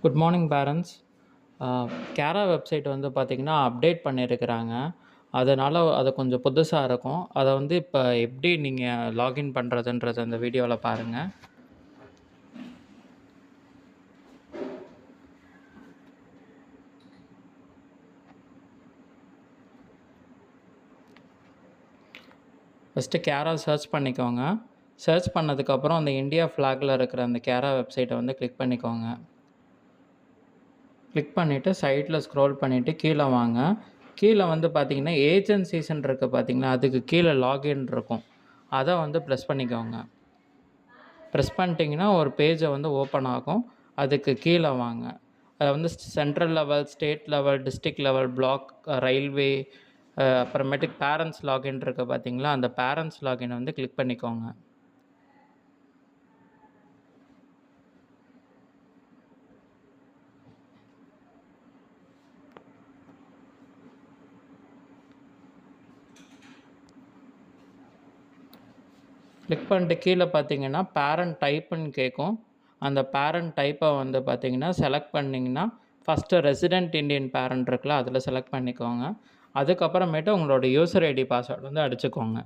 Good morning parents. கேரா website வந்து பார்த்திங்கன்னா அப்டேட் பண்ணியிருக்கிறாங்க. அதனால் அது கொஞ்சம் புதுசா இருக்கும். அதை வந்து இப்போ எப்படி நீங்கள் லாகின் பண்ணுறதுன்றது அந்த வீடியோவில் பாருங்கள். ஃபஸ்ட்டு கேரா சர்ச் பண்ணிக்கோங்க. சர்ச் பண்ணதுக்கப்புறம் அந்த இந்தியா ஃப்ளாகில் இருக்கிற அந்த கேரா வெப்சைட்டை வந்து கிளிக் பண்ணிக்கோங்க. கிளிக் பண்ணிவிட்டு சைடில் ஸ்க்ரோல் பண்ணிவிட்டு கீழே வாங்க. கீழே வந்து பார்த்திங்கன்னா ஏஜென்சிஸ்ன்னு இருக்குது பார்த்திங்களா, அதுக்கு கீழே லாகின் இருக்கும். அதை வந்து ப்ரெஸ் பண்ணிக்கோங்க. ப்ரெஸ் பண்ணிட்டீங்கன்னா ஒரு பேஜை வந்து ஓப்பன் ஆகும். அதுக்கு கீழே வாங்க. அதில் வந்து central level, state level, district level, block, railway, அப்புறமேட்டுக்கு பேரண்ட்ஸ் லாகின் இருக்குது பார்த்தீங்களா, அந்த பேரண்ட்ஸ் லாகினை வந்து கிளிக் பண்ணிக்கோங்க. கிளிக் பண்ணிட்டு கீழே பார்த்தீங்கன்னா பேரண்ட் டைப்புன்னு கேட்கும். அந்த பேரண்ட் டைப்பை வந்து பார்த்தீங்கன்னா செலக்ட் பண்ணிங்கன்னா ஃபஸ்ட்டு ரெசிடென்ட் இண்டியன் பேரண்ட் இருக்குல்ல, அதில் செலக்ட் பண்ணிக்கோங்க. அதுக்கப்புறமேட்டு உங்களோட யூசர் ஐடி பாஸ்வேர்டு வந்து அடிச்சுக்கோங்க.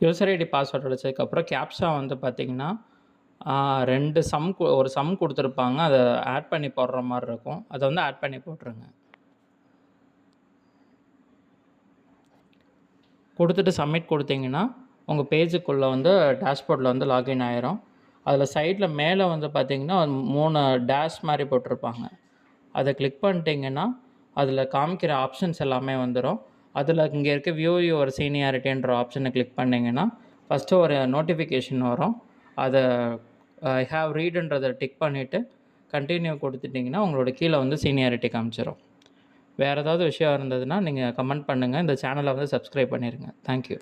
யூசர் ஐடி பாஸ்வேர்டு அடிச்சதுக்கப்புறம் கேப்சா வந்து பார்த்தீங்கன்னா 2 ஒரு சம் கொடுத்துருப்பாங்க. அதை ஆட் பண்ணி போடுற மாதிரி இருக்கும். அதை வந்து ஆட் பண்ணி போட்டுருங்க. கொடுத்துட்டு சப்மிட் கொடுத்தீங்கன்னா உங்கள் பேஜுக்குள்ளே வந்து டேஷ்போர்டில் வந்து லாகின் ஆயிரும். அதில் சைடில் மேலே வந்து பார்த்தீங்கன்னா 3 டேஷ் மாதிரி போட்டிருப்பாங்க. அதை கிளிக் பண்ணிட்டீங்கன்னா அதில் காமிக்கிற ஆப்ஷன்ஸ் எல்லாமே வந்துடும். அதில் இங்கே இருக்க வியூ யுவர் சீனியாரிட்டின்ற ஆப்ஷனை கிளிக் பண்ணிங்கன்னா ஃபஸ்ட்டு ஒரு நோட்டிஃபிகேஷன் வரும். அதை ஐ ஹாவ் ரீடுன்றதை டிக் பண்ணிவிட்டு கண்டினியூ கொடுத்துட்டிங்கன்னா உங்களோட கீழே வந்து சீனியாரிட்டி காமிச்சிடும். வேறு ஏதாவது விஷயம் இருந்ததுன்னா நீங்கள் கமெண்ட் பண்ணுங்கள். இந்த சேனலை வந்து சப்ஸ்கிரைப் பண்ணிடுங்க. தேங்க்யூ.